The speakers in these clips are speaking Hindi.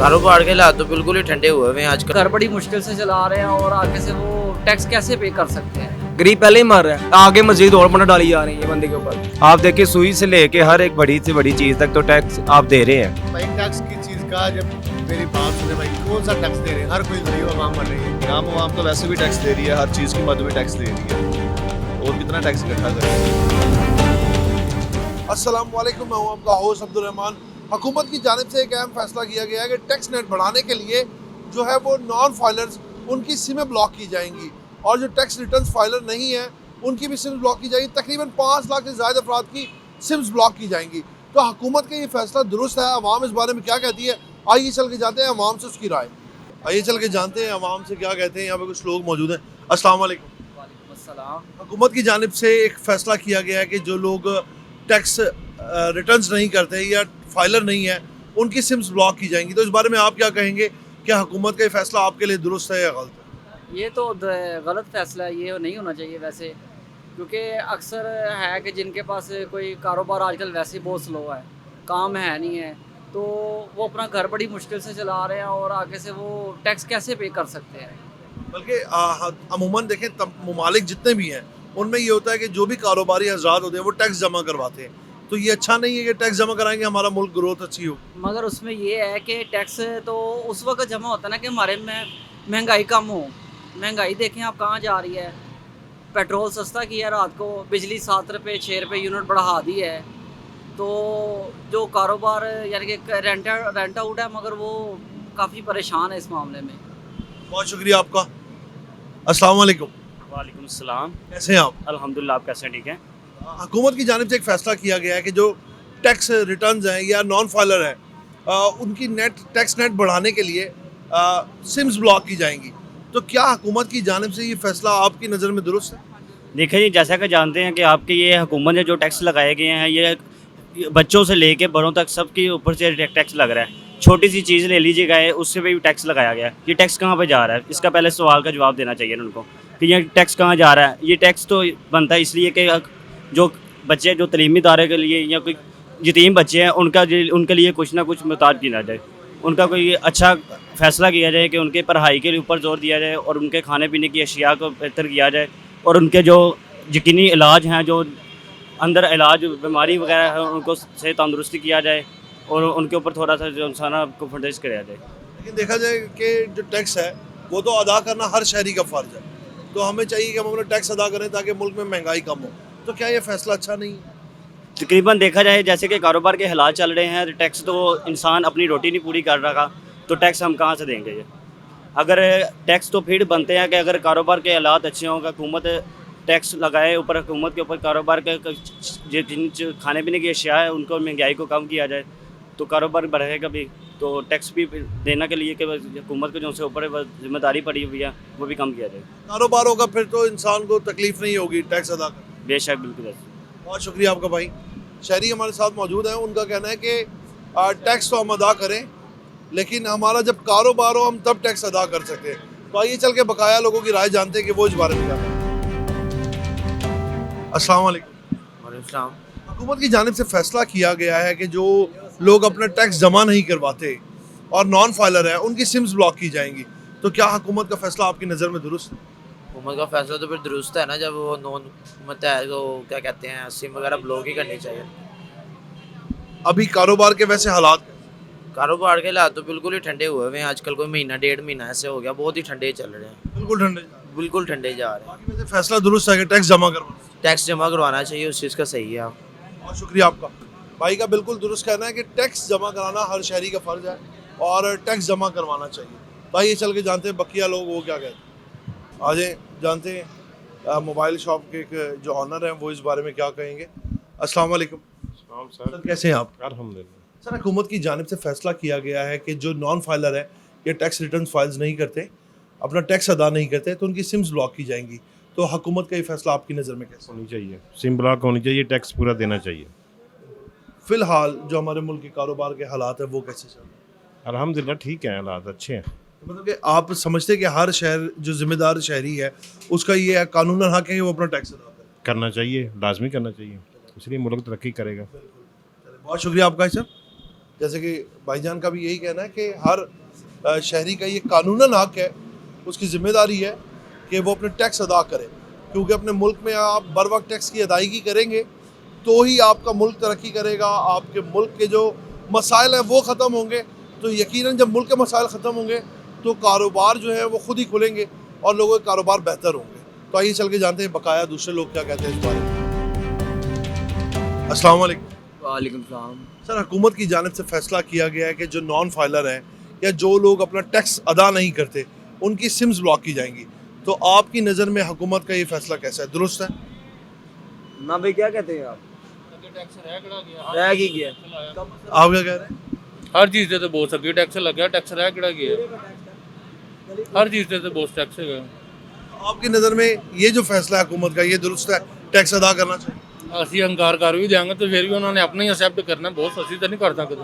कारोबार के हालात तो बिल्कुल ही ठंडे हुए हैं आजकल। घर बड़ी मुश्किल से चला रहे हैं और आगे से वो टैक्स कैसे पे कर सकते हैं। गरीब पहले ही मर रहा है, आगे मजीद और पना डाली जा रही है बंदे के ऊपर। आप देखिए सुई से लेके हर एक बड़ी से बड़ी चीज तक तो टैक्स आप दे रहे हैं। भाई टैक्स की चीज़ का जब मेरी बात सुने भाई कौन सा टैक्स दे रहे हैं, हर कोई गरीब आवाम मर रही है। आम आवाम तो वैसे भी टैक्स दे रही है, हर चीज़ की मद में टैक्स दे रही है, और कितना टैक्स इकट्ठा करें। अस्सलाम वालेकुम, मैं हूं आपका होस्ट अब्दुल रहमान। हुकूमत की जानिब से एक अहम फैसला किया गया है कि टैक्स नेट बढ़ाने के लिए जो है वो नॉन फाइलर्स उनकी सिमें ब्लॉक की जाएंगी और जो टैक्स रिटर्न फाइलर नहीं है उनकी भी सिम्स ब्लॉक की जाएगी। तकरीबन 5 लाख से ज़्यादा अफराद की सिम्स ब्लॉक की जाएंगी। तो हुकूमत का ये फैसला दुरुस्त है। अवाम इस बारे में क्या कहती है, आइए चल के जानते हैं अवाम से उसकी राय। आइए चल के जानते हैं अवाम से क्या कहते हैं। यहाँ पे कुछ लोग मौजूद हैं। अस्सलाम वालेकुम। वालेकुम अस्सलाम। हुकूमत की जानिब से एक फ़ैसला किया गया है कि जो लोग टैक्स रिटर्न्स नहीं करते या फाइलर नहीं है उनकी सिम्स ब्लॉक की जाएंगी। तो इस बारे में आप क्या कहेंगे, क्या हुकूमत का ये फ़ैसला आपके लिए दुरुस्त है या गलत है? ये तो गलत फैसला है, ये नहीं होना चाहिए वैसे, क्योंकि अक्सर है कि जिनके पास कोई कारोबार आजकल वैसे ही बहुत स्लो है, काम है नहीं है, तो वो अपना घर बड़ी मुश्किल से चला रहे हैं और आगे से वो टैक्स कैसे पे कर सकते हैं। बल्कि अमूमन देखें ममालिक जितने भी हैं उनमें ये होता है कि जो भी कारोबारी हजरात होते हैं वो टैक्स जमा करवाते हैं। तो ये अच्छा नहीं है कि टैक्स जमा कराएंगे हमारा मुल्क ग्रोथ अच्छी हो। मगर उसमें ये है कि टैक्स तो उस वक्त जमा होता है ना कि हमारे में महंगाई कम हो। महंगाई देखें आप कहाँ जा रही है। पेट्रोल सस्ता किया रात को, बिजली 7 रुपये 6 रुपये यूनिट बढ़ा दी है। तो जो कारोबार यानी कि रेंट आउट है, मगर वो काफ़ी परेशान है इस मामले में। बहुत शुक्रिया आपका। अस्सलाम वालेकुम। वालेकुम सलाम। कैसे हैं आप? अल्हम्दुलिल्लाह, आप कैसे हैं? ठीक है। हुकूमत की जानिब से एक फ़ैसला किया गया है कि जो टैक्स रिटर्न्स हैं या नॉन फाइलर हैं उनकी टैक्स नेट बढ़ाने के लिए सिम्स ब्लॉक की जाएंगी। तो क्या हुकूमत की जानिब से ये फ़ैसला आपकी नज़र में दुरुस्त है? देखिए जी, जैसा कि जानते हैं कि आपके ये हुकूमत ने जो टैक्स लगाए गए हैं, ये बच्चों से लेके बड़ों तक सबके ऊपर से टैक्स लग रहा है। छोटी सी चीज़ ले लीजिएगा है, उससे भी टैक्स लगाया गया है। ये टैक्स कहाँ पे जा रहा है, इसका पहले सवाल का जवाब देना चाहिए उनको कि ये टैक्स कहाँ जा रहा है। ये टैक्स तो बनता है इसलिए कि जो बच्चे जो तलीमी इदारे के लिए या कोई यतीम बच्चे हैं उनके लिए कुछ ना कुछ मुताज किया जाए, उनका कोई अच्छा फ़ैसला किया जाए कि उनके पढ़ाई के ऊपर जोर दिया जाए और उनके खाने पीने की अशिया को बेहतर किया जाए और उनके जो यकीनी इलाज हैं, जो अंदर इलाज बीमारी वगैरह है, उनको से तंदुरुस्ती किया जाए और उनके ऊपर थोड़ा सा जो इंसान को फंडिश कराया जाए। लेकिन देखा जाए कि जो टैक्स है वो तो अदा करना हर शहरी का फ़र्ज़ है। तो हमें चाहिए कि हम अपना टैक्स अदा करें ताकि मुल्क में महंगाई कम हो। तो क्या ये फ़ैसला अच्छा नहीं है? तकरीबन देखा जाए जैसे कि कारोबार के हालात चल रहे हैं, टैक्स तो इंसान अपनी रोटी नहीं पूरी कर रहा, तो टैक्स हम कहाँ से देंगे? ये अगर टैक्स तो फिर बनते हैं कि अगर कारोबार के हालात अच्छे हों, हुकूमत टैक्स लगाए ऊपर, हुकूमत के ऊपर कारोबार के जिन खाने पीने की अशिया है उनको महंगाई को कम किया जाए तो कारोबार बढ़ेगा भी। तो टैक्स भी देने के लिए कि हुकूमत को जो से ऊपर जिम्मेदारी पड़ी हुई है वो भी कम किया जाए। कारोबार होगा फिर तो इंसान को तकलीफ नहीं होगी टैक्स अदा करने। बेशक, बिल्कुल ऐसे। बहुत शुक्रिया आपका भाई। शहरी हमारे साथ मौजूद हैं, उनका कहना है कि टैक्स तो हम अदा करें लेकिन हमारा जब कारोबार हो हम तब टैक्स अदा कर सकते हैं। तो आइए चल के बकाया लोगों की राय जानते हैं कि वो इस बारे में क्या कहते हैं। अस्सलाम वालेकुम। वालेकुम सलाम। हुकूमत की जानिब से फ़ैसला किया गया है कि जो लोग अपना टैक्स जमा नहीं करवाते और नॉन फाइलर हैं उनकी सिम्स ब्लॉक की जाएंगी। तो क्या हुकूमत का फ़ैसला आपकी नज़र में दुरुस्त है? हुकूमत का फैसला तो फिर दुरुस्त है ना, जब वो नॉन हुकूमत है तो क्या कहते हैं सिम वगैरह ब्लॉक ही करनी चाहिए। अभी कारोबार के वैसे हालात कारोबार के हालात तो बिल्कुल ही ठंडे हुए हैं आजकल। कोई महीना 1.5 महीना ऐसे हो गया, बहुत ही ठंडे चल रहे हैं, बिल्कुल ठंडे बिल्कुल ठंडे जा रहे हैं। बाकी वैसे फ़ैसला दुरुस्त है कि टैक्स जमा करवाना। टैक्स जमा करवाना चाहिए, उस चीज़ का सही है। बहुत शुक्रिया आपका भाई का बिल्कुल दुरुस्त कहना है कि टैक्स जमा कराना हर शहरी का फ़र्ज़ है और टैक्स जमा करवाना चाहिए। भाई ये चल के जानते हैं बकिया लोग वो क्या कहते हैं। आज जानते हैं मोबाइल शॉप के एक जो ऑनर हैं वो इस बारे में क्या कहेंगे। अस्सलाम वालेकुम सर, कैसे हैं आप? अल्हम्दुलिल्लाह। सर, हुकूमत की जानिब से फ़ैसला किया गया है कि जो नॉन फाइलर है या टैक्स रिटर्न फाइल्स नहीं करते, अपना टैक्स अदा नहीं करते, तो उनकी सिम्स ब्लॉक की जाएंगी। तो हुकूमत का ये फ़ैसला आपकी नज़र में कैसा? होनी चाहिए, सिम ब्लॉक होनी चाहिए, टैक्स पूरा देना चाहिए। फ़िलहाल जो हमारे मुल्क के कारोबार के हालात हैं वो कैसे चल रहे हैं? अल्हम्दुलिल्लाह ठीक है, हालात अच्छे हैं। मतलब कि आप समझते हैं कि हर शहर जो जिम्मेदार शहरी है उसका ये है कानूनन हक है कि वो अपना टैक्स अदा करे? करना चाहिए, लाजमी करना चाहिए, इसलिए मुल्क तरक्की करेगा। बहुत शुक्रिया आपका सर। जैसे कि भाईजान का भी यही कहना है कि हर शहरी का ये कानूनन हक है, उसकी जिम्मेदारी है कि वो अपने टैक्स अदा करे, क्योंकि अपने मुल्क में आप बर वक्त टैक्स की अदायगी करेंगे तो ही आपका मुल्क तरक्की करेगा, आपके मुल्क के जो मसाइल हैं वो ख़त्म होंगे। तो यकीनन जब मुल्क के मसाइल ख़त्म होंगे तो कारोबार जो है वो खुद ही खुलेंगे और लोगों के कारोबार बेहतर होंगे। तो आइए चल के जानते हैं बकाया दूसरे लोग क्या कहते हैं इस बारे में। अस्सलाम वालेकुम। वालेकुम सलाम। सर, हुकूमत की जानिब से फैसला किया गया है कि जो नॉन फाइलर हैं या जो लोग अपना टैक्स अदा नहीं करते उनकी सिम्स ब्लॉक की जाएंगी। तो आपकी नज़र में हुकूमत का ये फैसला कैसा है, दुरुस्त है? ना भाई क्या कहते हैं आप? रह ही गया। आप क्या कह रहे हैं? हर चीज़ ਤੇ ਬਹੁਤ ਸਕੀ ਟੈਕਸ ਲੱਗਿਆ ਟੈਕਸ ਰਹਿ ਕਿਹੜਾ ਗਿਆ हर चीज़ ਤੇ ਬਹੁਤ टैक्स है आपकी नज़र में ये जो फैसला है हुकूमत का, ये दुरुस्त है, टैक्स अदा करना चाहिए? ਅਸੀਂ ਹੰਕਾਰ ਕਰ ਵੀ ਦਿਆਂਗੇ ਤੇ ਫਿਰ ਵੀ ਉਹਨਾਂ ਨੇ ਆਪਣਾ ਹੀ ਐਕਸੈप्ट करना, बहुत सस्ती तो नहीं कर सकते।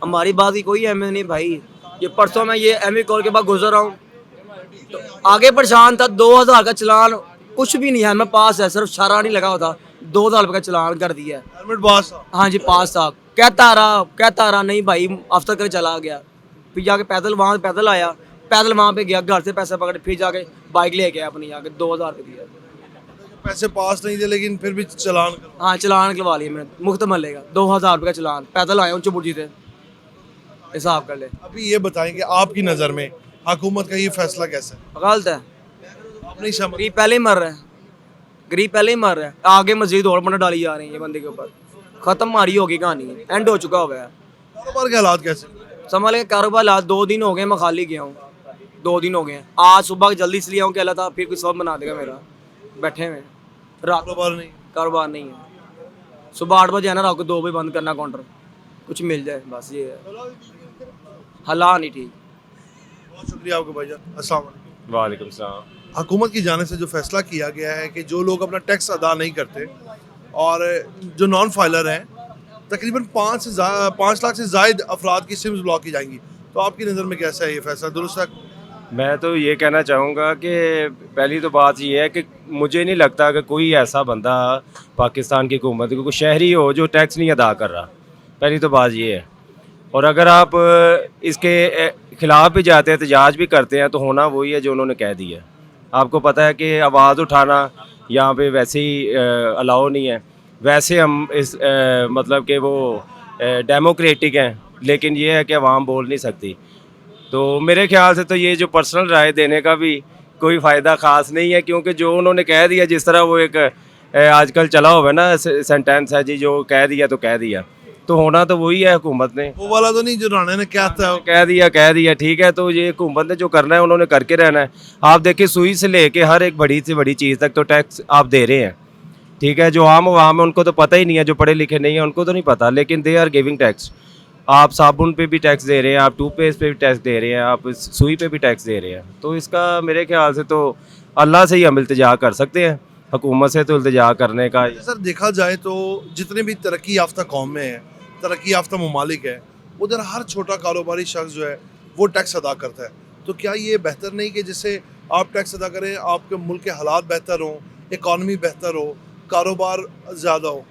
हमारी बात की कोई अहमियत नहीं भाई। ये परसों मैं ये एमई कॉल के बाद गुजर रहा हूँ तो आगे परेशान था, 2000 का चलान कुछ भी नहीं है, मैं पास है, सिर्फ शारा नहीं लगा होता, 2000 रुपये का चलान कर दिया है। हेलमेट पास था। हाँ जी पास था, कहता रहा नहीं भाई, अफसर कर चला गया, फिर जाके पैदल आया, पैदल वहाँ पे गया, घर से पैसे पकड़े, फिर जाके बाइक ले गया अपनी, जाके 2000 रुपये दिया। पैसे पास नहीं थे लेकिन फिर भी चलान कर। हाँ चलान निकलवा लिया मैंने मुफ्त महल्ले का, 2000 रुपये का चलान, पैदल आया ऊँचे बुर्जी से, हिसाब कर ले। अभी ये बताएं कि आपकी नज़र में हुकूमत का ये फैसला कैसा है? गलत है, आप नहीं समझ? गरीब पहले ही मर रहा है, गरीब पहले ही मर रहा है, आगे मजीद और बना डाली जा रही है ये बंदे के ऊपर। खत्म मारी होगी कहानी, एंड हो चुका हुआ है। कारोबार के हालात कैसे? समझ लें कारोबार आज 2 दिन हो गए, मैं खाली गया हूँ, 2 दिन हो गए हैं। आज सुबह जल्दी इसलिए आऊँ कि अल्लाह ताला फिर कुछ सब बना देगा मेरा, बैठे हुए हैं। रात कारोबार नहीं। कारोबार नहीं है, सुबह 8 बजे आना, रात को 2 बजे बंद करना काउंटर, कुछ मिल जाए बस, ये है हालात नहीं ठीक। बहुत शुक्रिया आपके भाईजान। अस्सलाम वालेकुम। वालेकुम सलाम। हुकूमत की जानिब से जो फैसला किया गया है कि जो लोग अपना टैक्स अदा नहीं करते और जो नॉन फाइलर हैं, तकरीबन 5 लाख से ज़ायद अफराद की सिम्स ब्लॉक की जाएंगी। तो आपकी नज़र में कैसा है ये फैसला, दुरुस्त है? मैं तो ये कहना चाहूँगा कि पहली तो बात ये है कि मुझे नहीं लगता कि कोई ऐसा बंदा पाकिस्तान की हुकूमत को कोई शहरी हो जो टैक्स नहीं अदा कर रहा। पहली तो बात ये है। और अगर आप इसके ख़िलाफ़ भी जाते हैं, एहतजाज भी करते हैं, तो होना वही है जो उन्होंने कह दिया। आपको पता है कि आवाज़ उठाना यहाँ पे वैसे ही अलाउ नहीं है। वैसे हम इस मतलब कि वो डेमोक्रेटिक हैं, लेकिन ये है कि अवाम बोल नहीं सकती। तो मेरे ख्याल से तो ये जो पर्सनल राय देने का भी कोई फ़ायदा ख़ास नहीं है, क्योंकि जो उन्होंने कह दिया, जिस तरह वो एक आजकल चला हुआ है ना सेंटेंस है जी, जो कह दिया तो कह दिया, तो होना तो वही है। हुकूमत ने वो वाला तो नहीं जो राणा ने क्या था, कह दिया ठीक है। तो ये हुकूमत ने जो करना है उन्होंने करके रहना है। आप देखिए सुई से लेके हर एक बड़ी से बड़ी चीज़ तक तो टैक्स आप दे रहे हैं, ठीक है। जो आम आवाम है उनको तो पता ही नहीं है, जो पढ़े लिखे नहीं है उनको तो नहीं पता, लेकिन दे आर गिविंग टैक्स। आप साबुन पे भी टैक्स दे रहे हैं, आप टूथपेस्ट पे भी टैक्स दे रहे हैं, आप सुई पे भी टैक्स दे रहे हैं। तो इसका मेरे ख्याल से तो अल्लाह से ही हम इल्तिजा कर सकते हैं, हुकूमत से तो इल्तिजा करने का। सर देखा जाए तो जितने भी तरक्की याफ्ता कौमें हैं, तरक्की याफ्ता ममालिक है, उधर हर छोटा कारोबारी शख्स जो है वो टैक्स अदा करता है। तो क्या ये बेहतर नहीं कि जिससे आप टैक्स अदा करें, आपके मुल्क के हालात बेहतर हों, इकॉनमी बेहतर हो, कारोबार ज़्यादा हो?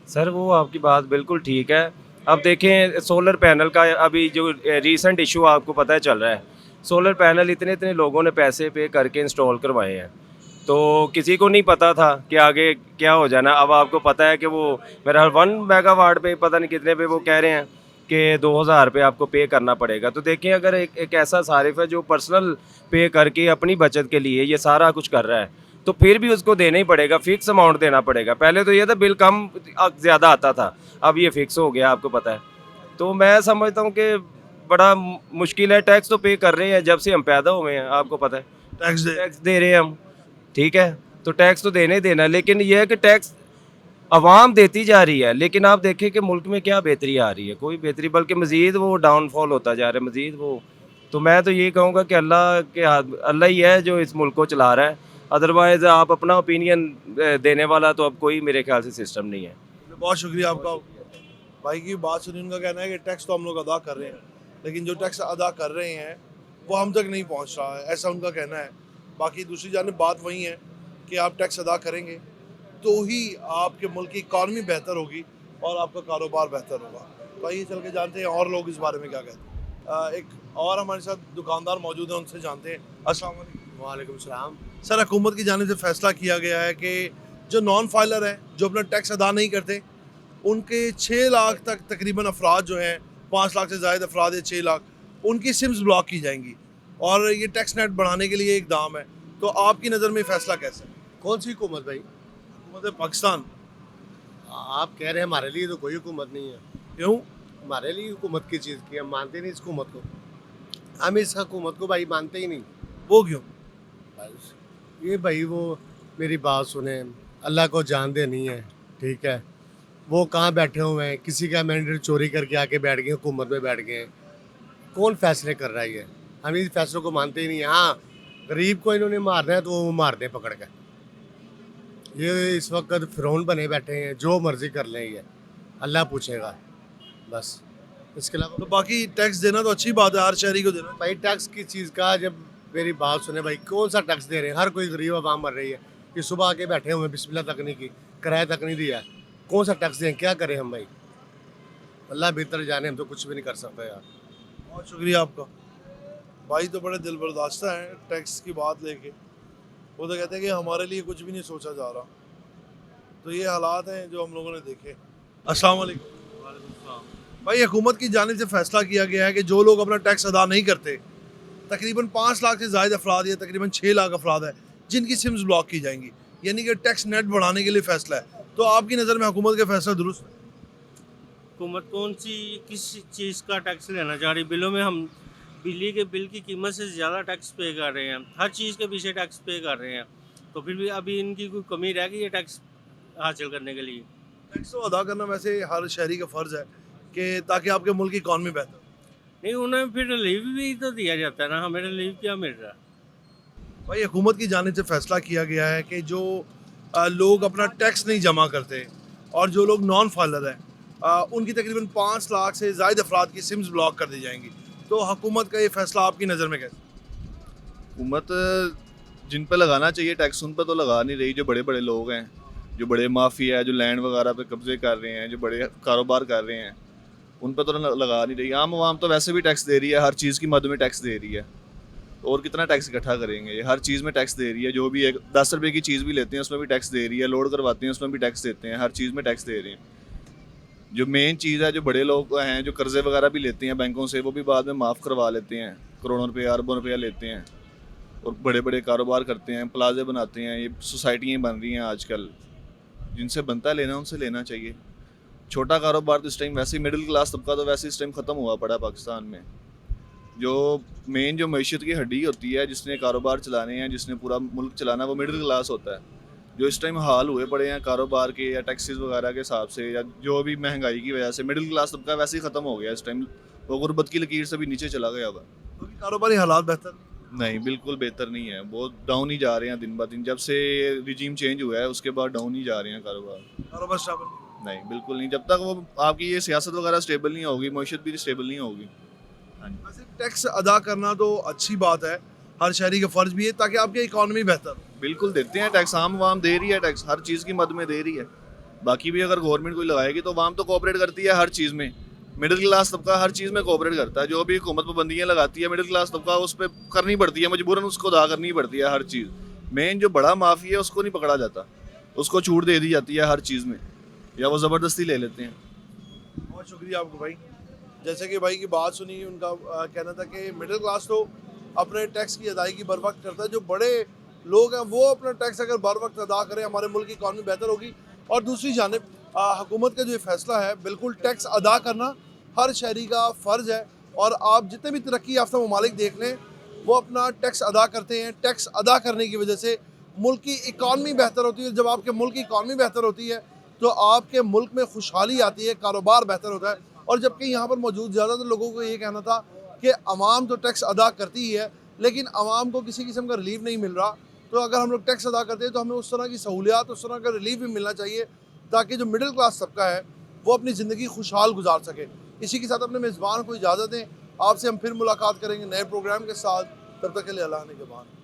सर वो आपकी बात बिल्कुल ठीक है। अब देखें सोलर पैनल का अभी जो रीसेंट इशू आपको पता है चल रहा है, सोलर पैनल इतने लोगों ने पैसे पे करके इंस्टॉल करवाए हैं, तो किसी को नहीं पता था कि आगे क्या हो जाना। अब आपको पता है कि वो मेरा 1 मेगावाट पे पता नहीं कितने पे वो कह रहे हैं कि 2000 रुपये आपको पे करना पड़ेगा। तो देखें अगर एक ऐसा सारिफ है जो पर्सनल पे करके अपनी बचत के लिए ये सारा कुछ कर रहा है, तो फिर भी उसको देना ही पड़ेगा, फ़िक्स अमाउंट देना पड़ेगा। पहले तो ये था बिल कम ज़्यादा आता था, अब ये फ़िक्स हो गया, आपको पता है। तो मैं समझता हूँ कि बड़ा मुश्किल है। टैक्स तो पे कर रहे हैं जब से हम पैदा हुए हैं, आपको पता है, टैक्स दे रहे हैं हम, ठीक है। तो टैक्स तो देना ही देना, लेकिन यह है कि टैक्स आवाम देती जा रही है, लेकिन आप देखें कि मुल्क में क्या बेहतरी आ रही है, कोई बेहतरी, बल्कि मज़ीद वो डाउनफॉल होता जा रहा है, मज़ीद वो। तो मैं तो ये कहूँगा कि अल्लाह ही है जो इस मुल्क को चला रहा है, अदरवाइज़ आप अपना ओपिनियन देने वाला तो अब कोई मेरे ख्याल से सिस्टम नहीं है। बहुत शुक्रिया आपका। भाई की बात सुनी, उनका कहना है कि टैक्स तो हम लोग अदा कर रहे हैं, लेकिन जो टैक्स अदा कर रहे हैं वो हम तक नहीं पहुंच रहा है, ऐसा उनका कहना है। बाकी दूसरी जानिब बात वही है कि आप टैक्स अदा करेंगे तो ही आपके मुल्क की इकॉनमी बेहतर होगी और आपका कारोबार बेहतर होगा। तो आइए चल के जानते हैं और लोग इस बारे में क्या कहते हैं। एक और हमारे साथ दुकानदार मौजूद हैं, उनसे जानते हैं। अस्सलाम वालेकुम। वालेकुम सलाम। सर, हुकूमत की जानिब से फैसला किया गया है कि जो नॉन फाइलर हैं, जो अपना टैक्स अदा नहीं करते, उनके 6 लाख तक तकरीबन अफराद जो हैं, 5 लाख से ज़ायद अफराद है, 6 लाख, उनकी सिम्स ब्लॉक की जाएंगी और ये टैक्स नेट बढ़ाने के लिए इकदाम है। तो आपकी नज़र में फैसला कैसा है? कौन सी हुकूमत भाई? हुकूमत पाकिस्तान। आप कह रहे हैं हमारे लिए तो कोई हुकूमत नहीं है। क्यों? हमारे लिए हुकूमत की चीज़ की हम मानते नहीं इस हुकूमत को। हम इस हुकूमत को भाई मानते ही नहीं। वो क्यों? बस ये भाई वो मेरी बात सुने, अल्लाह को जानते नहीं है, ठीक है। वो कहाँ बैठे हुए हैं, किसी का मैंडेट चोरी करके आके बैठ गए, हुकूमत में बैठ गए हैं। कौन फैसले कर रहा है ये? हम इस फैसलों को मानते ही नहीं। हाँ, गरीब को इन्होंने मारना है तो वो मार दें पकड़ के। ये इस वक्त फिरौन बने बैठे हैं, जो मर्जी कर लें, ये अल्लाह पूछेगा बस। इसके अलावा तो बाकी टैक्स देना तो अच्छी बात है, हर शहरी को देना। भाई टैक्स की चीज़ का, जब मेरी बात सुने भाई, कौन सा टैक्स दे रहे हैं? हर कोई गरीब आवाम मर रही है कि सुबह आके बैठे हुए हैं, बिस्मिल्लाह तक नहीं की, किराया तक नहीं दिया। कौन सा टैक्स दें? क्या करें हम भाई? अल्लाह बेहतर जाने, हम तो कुछ भी नहीं कर सकते यार। बहुत शुक्रिया आपका। भाई तो बड़े दिल बर्दाश्ता हैं टैक्स की बात लेके। वो तो कहते हैं कि हमारे लिए कुछ भी नहीं सोचा जा रहा। तो ये हालात हैं जो हम लोगों ने देखे। अस्सलाम वालेकुम। भाई, हुकूमत की जानिब से फैसला किया गया है कि जो लोग अपना टैक्स अदा नहीं करते, तकरीबन 5 लाख से ज़ायद अफराद या तकरीबन 6 लाख अफराद है, जिनकी सिम्स ब्लॉक की जाएंगी, यानी कि टैक्स नेट बढ़ाने के लिए फ़ैसला है। तो आपकी नज़र में हुकूमत का फैसला दुरुस्त है? हुकूमत कौन सी किस चीज़ का टैक्स लेना चाह रही? बिलों में हम बिजली के बिल की कीमत से ज़्यादा टैक्स पे कर रहे हैं, हर चीज़ के पीछे टैक्स पे कर रहे हैं। तो फिर भी अभी इनकी कोई कमी रह गई है टैक्स हासिल करने के लिए? टैक्स तो अदा करना वैसे हर शहरी का फ़र्ज़ है कि ताकि आपके मुल्क की इकॉनमी बेहतर हो। नहीं, उन्हें फिर रिलीफ भी तो दिया जाता है ना, हमें रिलीफ क्या मिल रहा है? भाई, हुकूमत की जानिब से फैसला किया गया है कि जो लोग अपना टैक्स नहीं जमा करते और जो लोग नॉन फाइलर हैं, उनकी तकरीबन 5 लाख से ज़ायद अफराद की सिम्स ब्लॉक कर दी जाएंगी। तो हुकूमत का ये फैसला आपकी नज़र में कैसा? हुकूमत जिन पे लगाना चाहिए टैक्स उन पे तो लगा नहीं रही। जो बड़े बड़े लोग हैं, जो बड़े माफिया है, जो लैंड वगैरह पे कब्जे कर रहे हैं, जो बड़े कारोबार कर रहे हैं, उन पे तो लगा नहीं रही। आम आवाम तो वैसे भी टैक्स दे रही है, हर चीज़ की मद में टैक्स दे रही है। और कितना टैक्स इकट्ठा करेंगे? ये हर चीज़ में टैक्स दे रही है। जो भी एक 10 रुपये की चीज़ भी लेते हैं उसमें भी टैक्स दे रही है, लोड करवाते हैं उसमें भी टैक्स देते हैं, हर चीज़ में टैक्स दे रहे हैं। जो मेन चीज़ है, जो बड़े लोग हैं जो कर्जे वगैरह भी लेते हैं बैंकों से, वो भी बाद में माफ़ करवा लेते हैं, करोड़ों रुपये अरबों रुपया लेते हैं और बड़े बड़े कारोबार करते हैं, प्लाजे बनाते हैं। ये सोसाइटियाँ बन रही हैं आजकल, जिनसे बनता है लेना उनसे लेना चाहिए। छोटा कारोबार तो इस टाइम वैसे ही, मिडिल क्लास तबका तो वैसे इस टाइम ख़त्म हुआ पड़ा है पाकिस्तान में। जो मेन जो मैशियत की हड्डी होती है, जिसने कारोबार चलाने हैं, जिसने पूरा मुल्क चलाना है, वो मिडिल क्लास होता है। जो इस टाइम हाल हुए पड़े हैं कारोबार के या टैक्सेस वगैरह के हिसाब से, या जो भी महंगाई की वजह से मिडिल क्लास तबका वैसे ही ख़त्म हो गया इस टाइम। वो गुर्बत की लकीर से भी नीचे चला गया हुआ। तो कारोबारी हालात बेहतर नहीं, बिल्कुल बेहतर नहीं है, बहुत डाउन ही जा रहे हैं दिन ब दिन। जब से रिजीम चेंज हुआ है उसके बाद डाउन ही जा रहे हैं कारोबार स्टेबल नहीं, बिल्कुल नहीं। जब तक वो आपकी ये सियासत वगैरह स्टेबल नहीं होगी, मैशियत भी स्टेबल नहीं होगी। वैसे टैक्स अदा करना तो अच्छी बात है, हर शहरी का फ़र्ज भी है ताकि आपकी इकॉनमी बेहतर हो। बिल्कुल देते हैं टैक्स, आम आवाम दे रही है टैक्स, हर चीज़ की मद में दे रही है। बाकी भी अगर गवर्नमेंट कोई लगाएगी तो आवाम तो कोऑपरेट करती है हर चीज़ में। मिडिल क्लास तबका हर चीज़ में कोऑपरेट करता है। जो भी हुकूमत पाबंदियाँ लगाती है, मिडिल क्लास तबका उस पर करनी पड़ती है, मजबूरन उसको अदा करनी पड़ती है हर चीज़। मेन जो बड़ा माफी है उसको नहीं पकड़ा जाता, उसको छूट दे दी जाती है हर चीज़ में, या वो ज़बरदस्ती ले लेते हैं। बहुत शुक्रिया आपको भाई। जैसे कि भाई की बात सुनी, उनका कहना था कि मिडिल क्लास तो अपने टैक्स की अदायगी बर वक्त करता है। जो बड़े लोग हैं वो अपना टैक्स अगर बर वक्त अदा करें, हमारे मुल्क की इकॉनमी बेहतर होगी। और दूसरी जानिब हुकूमत का जो ये फैसला है, बिल्कुल टैक्स अदा करना हर शहरी का फ़र्ज़ है। और आप जितने भी तरक्की याफ्ता ममालिक देख लें, वो अपना टैक्स अदा करते हैं। टैक्स अदा करने की वजह से मुल्क की इकॉनमी बेहतर होती है। जब आपके मुल्क की इकॉनमी बेहतर होती है तो आपके मुल्क में खुशहाली आती है, कारोबार बेहतर होता है। और जबकि यहाँ पर मौजूद ज़्यादातर लोगों को ये कहना था कि अवाम तो टैक्स अदा करती ही है, लेकिन अवाम को किसी किस्म का रिलीफ नहीं मिल रहा। तो अगर हम लोग टैक्स अदा करते हैं तो हमें उस तरह की सहूलियात, उस तरह का रिलीफ भी मिलना चाहिए ताकि जो मिडिल क्लास तबका है वो अपनी ज़िंदगी खुशहाल गुजार सके। इसी के साथ अपने मेज़बान को इजाज़त दें। आपसे हम फिर मुलाकात करेंगे नए प्रोग्राम के साथ। तब तक के लिए अल्लाह ने के बाद।